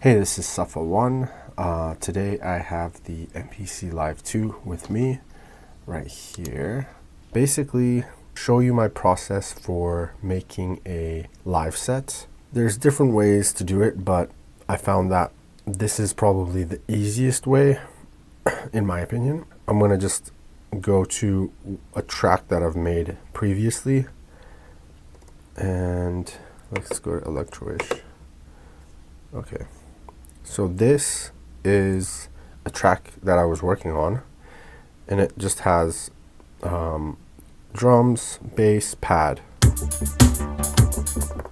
Hey, this is Safa1. Today I have the MPC Live 2 with me right here. Basically, show you my process for making a live set. There's different ways to do it, but I found that this is probably the easiest way, in my opinion. I'm going to just go to a track that I've made previously, and let's go to Electro-ish. Okay. So this is a track that I was working on, and it just has drums, bass, pad.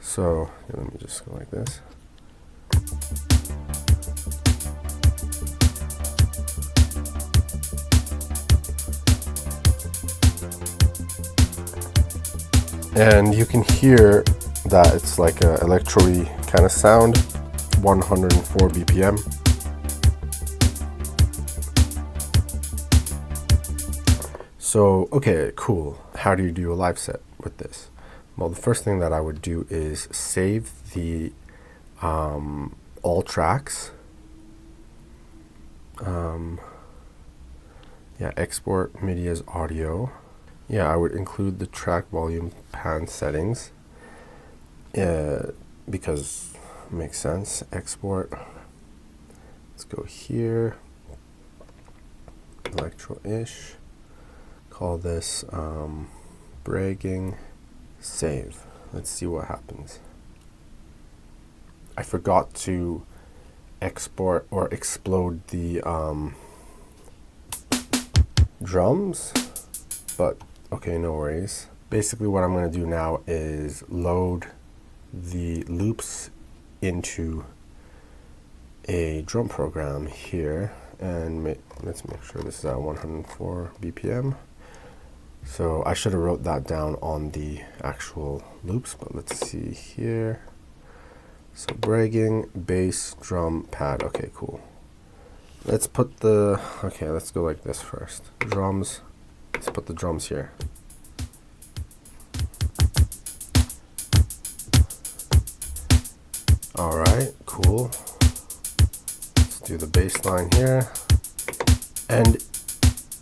So let me just go like this. And you can hear that it's like a electro-y kind of sound. 104 BPM. So, okay, cool. How do you do a live set with this? Well, the first thing that I would do is save the all tracks. Export MIDI as audio. I would include the track volume pan settings because makes sense. Export. Let's go here. Electro-ish. Call this bragging. Save. Let's see what happens. I forgot to export or explode the drums, but okay, no worries. Basically what I'm going to do now is load the loops into a drum program here, and let's make sure this is at 104 BPM. So I should have wrote that down on the actual loops, but let's see here. So bragging, bass, drum, pad. Okay, cool. Let's go like this first. Drums, let's put the drums here. All right, cool. Let's do the bass line here. And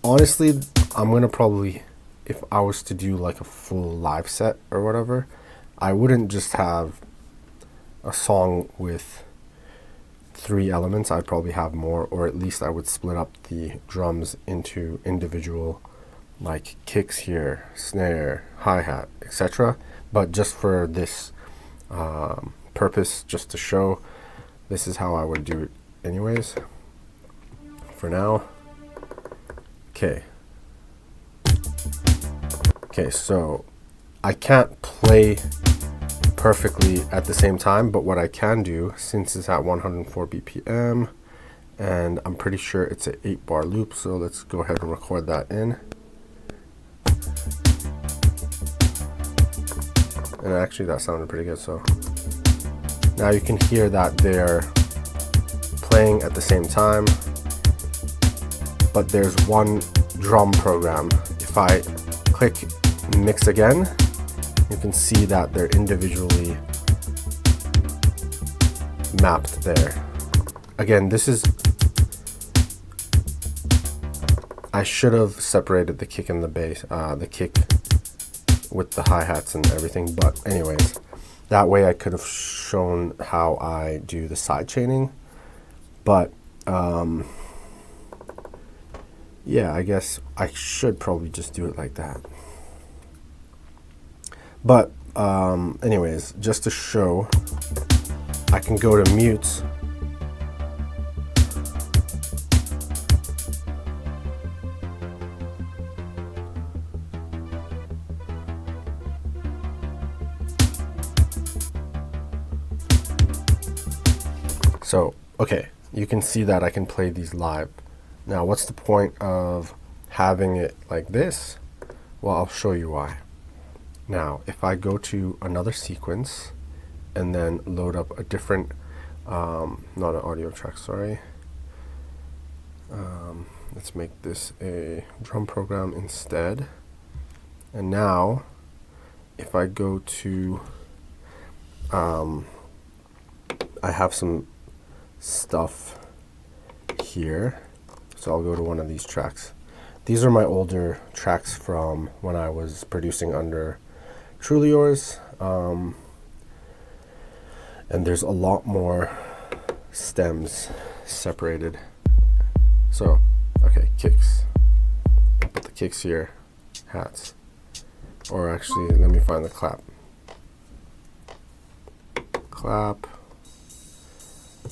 honestly, I'm gonna probably, if I was to do like a full live set or whatever, I wouldn't just have a song with 3 elements. I'd probably have more, or at least I would split up the drums into individual like kicks here, snare, hi-hat, etc. But just for this purpose, just to show, this is how I would do it anyways for now. Okay, so I can't play perfectly at the same time, but what I can do, since it's at 104 BPM and I'm pretty sure it's an 8-bar loop, so let's go ahead and record that in. And actually that sounded pretty good. So now you can hear that they're playing at the same time, but there's one drum program. If I click mix again, you can see that they're individually mapped there. Again, I should have separated the kick and the bass, the kick with the hi-hats and everything, but anyways, that way I could have shown how I do the sidechaining. But I guess I should probably just do it like that. But anyways, just to show, I can go to mute. So, okay, you can see that I can play these live. Now, what's the point of having it like this? Well, I'll show you why. Now, if I go to another sequence and then load up a different, not an audio track, sorry. Let's make this a drum program instead. And now, if I go to, I have some stuff here. So I'll go to one of these tracks. These are my older tracks from when I was producing under Truly Yours. And there's a lot more stems separated. So, okay, kicks. I'll put the kicks here, hats. Or actually, let me find the clap. Clap.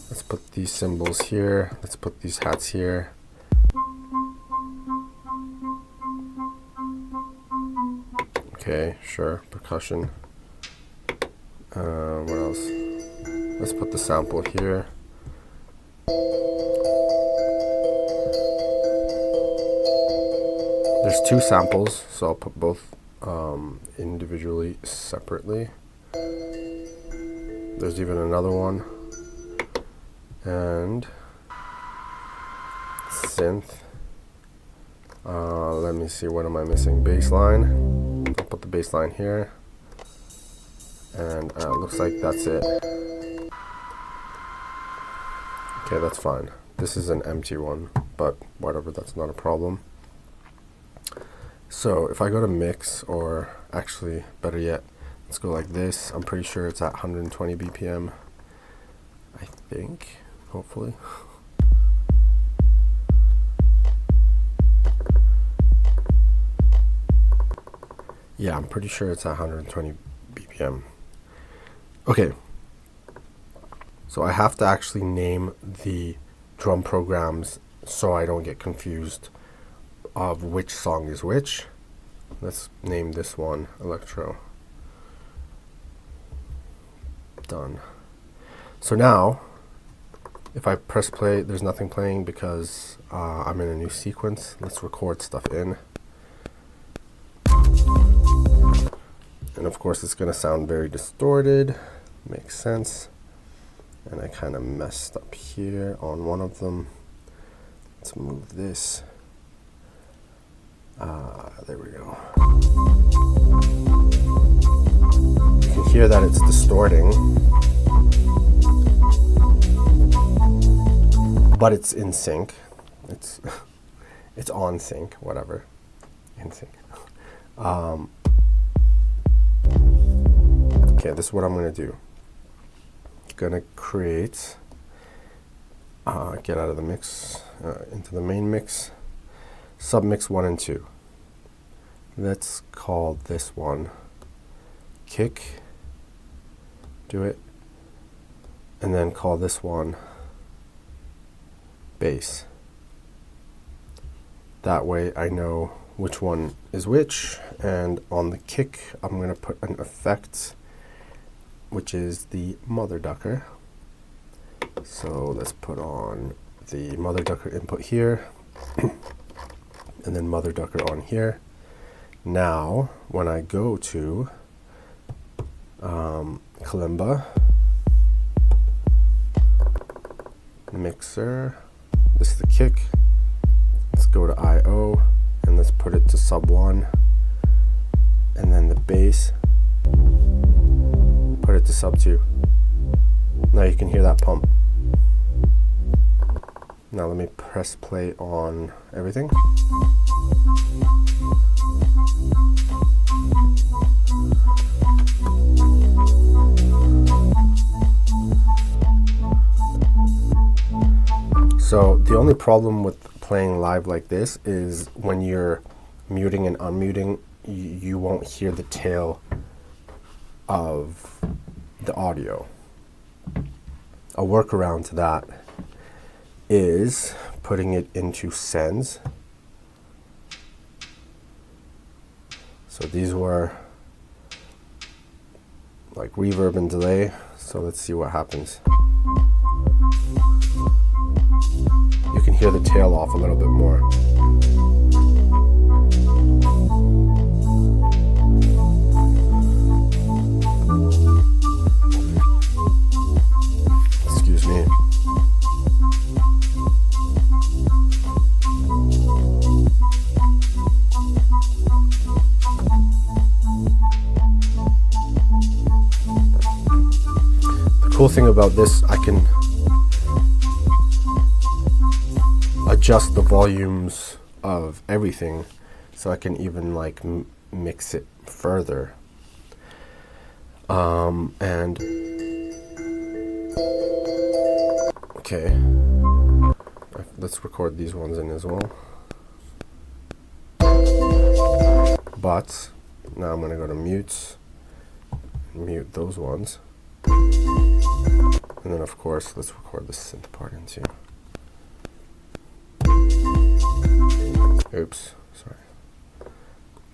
Let's put these cymbals here. Let's put these hats here. Okay, sure, percussion. What else? Let's put the sample here. There's 2 samples, so I'll put both individually, separately. There's even another one. And synth. Let me see, what am I missing? Bass line. I'll put the bass line here. And looks like that's it. Okay, that's fine. This is an empty one, but whatever, that's not a problem. So if I go to mix, or actually better yet, let's go like this. I'm pretty sure it's at 120 BPM. I think, hopefully. Yeah, I'm pretty sure it's at 120 BPM. Okay. So I have to actually name the drum programs so I don't get confused of which song is which. Let's name this one Electro. Done. So now, if I press play, there's nothing playing because I'm in a new sequence. Let's record stuff in. And of course it's going to sound very distorted. Makes sense. And I kind of messed up here on one of them. Let's move this. There we go. You can hear that it's distorting, but it's in sync. It's it's on sync, whatever. In sync. Okay, this is what I'm gonna do. Gonna create, get out of the mix, into the main mix, submix 1 and 2. Let's call this one kick, do it, and then call this one bass. That way I know which one is which, and on the kick I'm gonna put an effect, which is the mother ducker. So let's put on the mother ducker input here, and then mother ducker on here. Now, when I go to kalimba, mixer, this is the kick. Let's go to I/O, and let's put it to sub 1, and then the bass, put it to sub 2. Now you can hear that pump. Now let me press play on everything. So the only problem with playing live like this is when you're muting and unmuting, you won't hear the tail of the audio. A workaround to that is putting it into sends. So these were like reverb and delay. So let's see what happens. You can hear the tail off a little bit more. Excuse me. The cool thing about this, I can adjust the volumes of everything, so I can even like mix it further. And okay, let's record these ones in as well. But now I'm gonna go to mute those ones, and then of course let's record the synth part in too. Oops, sorry.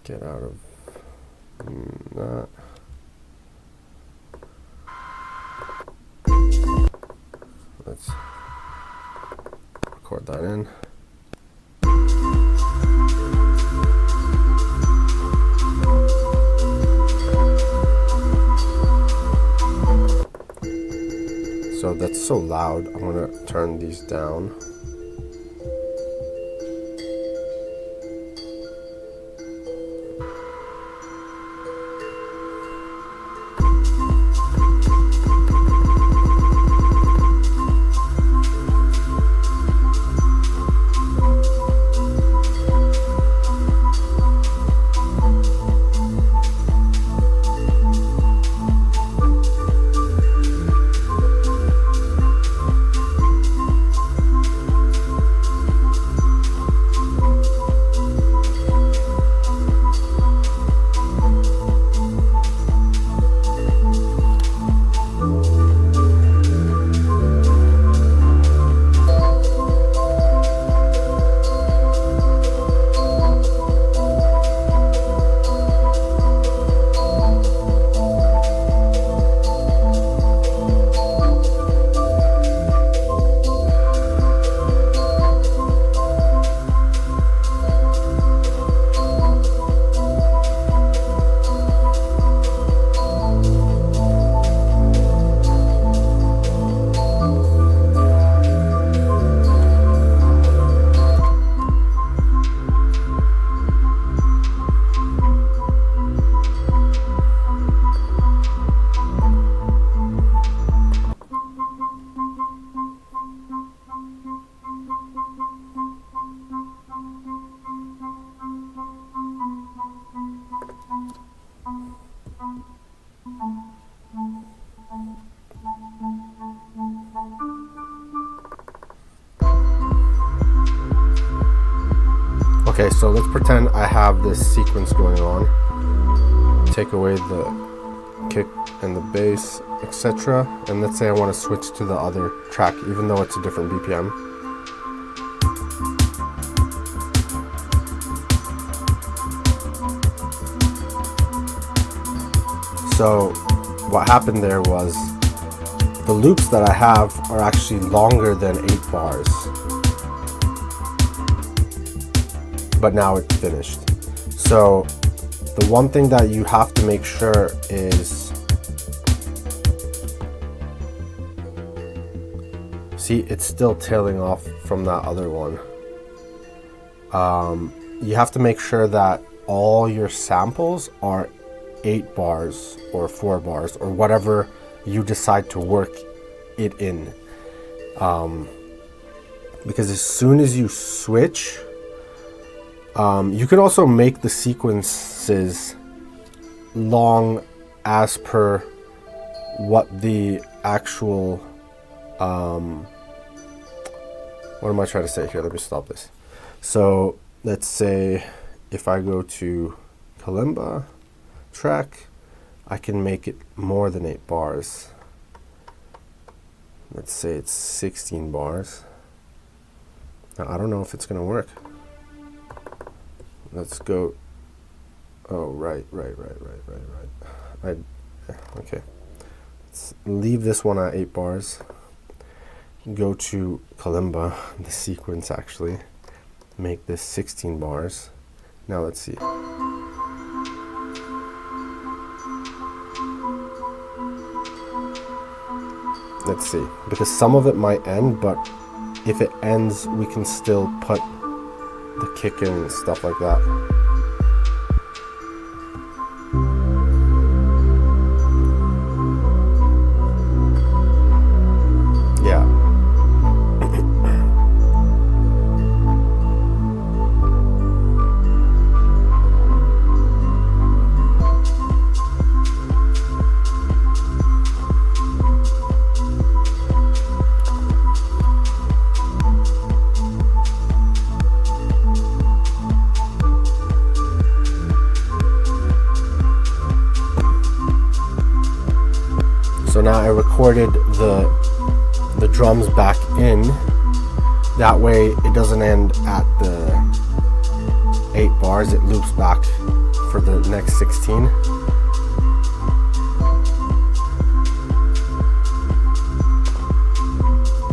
Get out of that. Let's record that in. So that's so loud, I'm gonna turn these down. Okay, so let's pretend I have this sequence going on. Take away the kick and the bass, etc. And let's say I want to switch to the other track, even though it's a different BPM. So what happened there was the loops that I have are actually longer than 8 bars. But now it's finished. So the one thing that you have to make sure is, see, it's still tailing off from that other one. You have to make sure that all your samples are 8 bars or 4 bars or whatever you decide to work it in. Because as soon as you switch, you can also make the sequences long as per what the actual, what am I trying to say here? Let me stop this. So let's say if I go to kalimba track, I can make it more than 8 bars. Let's say it's 16 bars. Now, I don't know if it's going to work. Let's go. Oh, right. Okay. Let's leave this one at 8 bars. Go to kalimba, the sequence actually. Make this 16 bars. Now let's see. Let's see. Because some of it might end, but if it ends, we can still put the kick in and stuff like that. Yeah. imported the drums back in. That way it doesn't end at the 8 bars, it loops back for the next 16.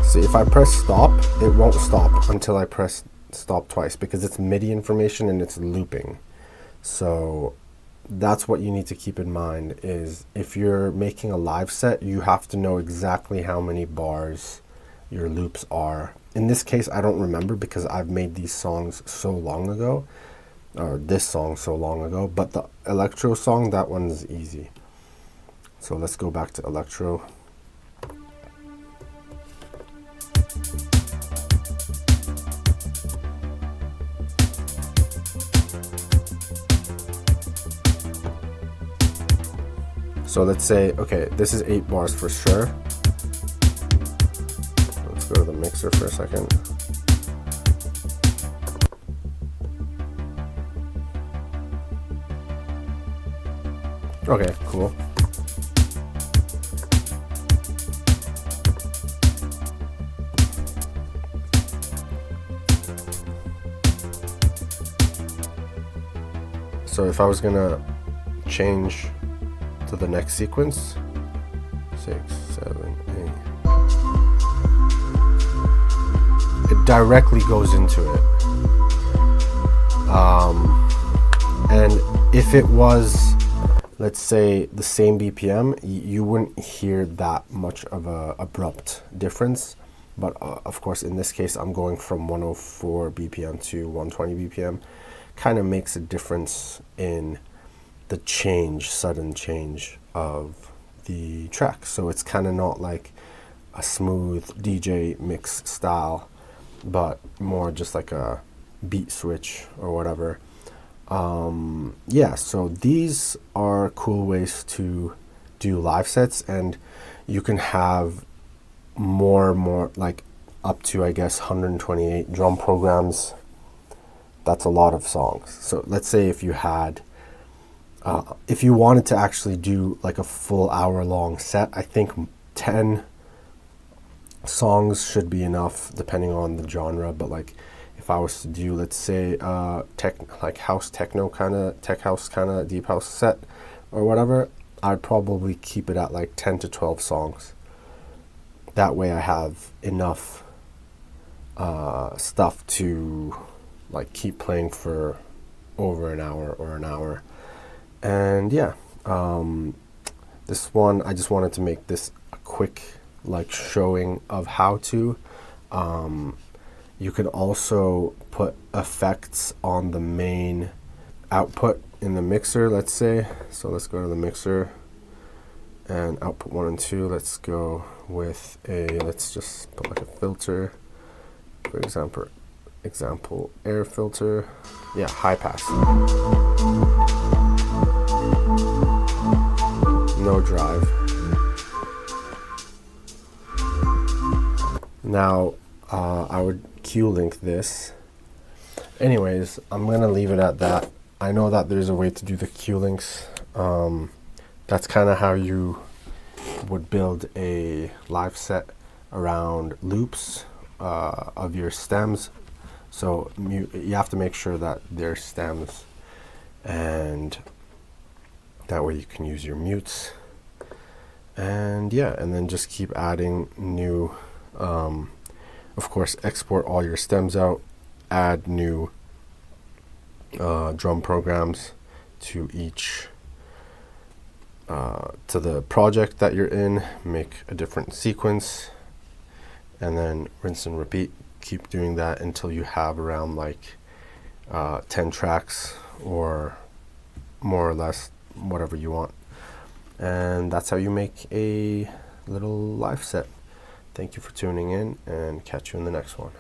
See, if I press stop, it won't stop until I press stop twice because it's MIDI information and it's looping. So that's what you need to keep in mind, is if you're making a live set, you have to know exactly how many bars your loops are. In this case, I don't remember because I've made these songs so long ago, or this song so long ago, but the electro song, that one's easy. So let's go back to electro. So let's say, okay, this is 8 bars for sure. Let's go to the mixer for a second. Okay, cool. So if I was gonna change to the next sequence, 6, 7, 8, it directly goes into it. And if it was, let's say, the same BPM, you wouldn't hear that much of a abrupt difference. But of course, in this case, I'm going from 104 BPM to 120 BPM. Kind of makes a difference in the change, sudden change of the track. So it's kind of not like a smooth DJ mix style, but more just like a beat switch or whatever. Yeah, so these are cool ways to do live sets, and you can have more like up to, I guess, 128 drum programs. That's a lot of songs. So let's say if you had if you wanted to actually do like a full hour-long set, I think 10 songs should be enough, depending on the genre. But like, if I was to do, let's say, like house techno kind of, tech house kind of, deep house set or whatever, I'd probably keep it at like 10 to 12 songs. That way I have enough stuff to like keep playing for over an hour or an hour. And yeah, this one, I just wanted to make this a quick like showing of how to. You can also put effects on the main output in the mixer, let's say. So let's go to the mixer and output 1 and 2. Let's go with let's just put like a filter, for example, air filter. Yeah, high pass. No drive. Now I would Q-link this. Anyways, I'm gonna leave it at that. I know that there's a way to do the Q-links. That's kind of how you would build a live set around loops of your stems. So you have to make sure that they're stems, and that way you can use your mutes. And yeah, and then just keep adding new, of course, export all your stems out, add new drum programs to each, to the project that you're in, make a different sequence, and then rinse and repeat. Keep doing that until you have around like 10 tracks or more or less, whatever you want. And that's how you make a little live set. Thank you for tuning in, and catch you in the next one.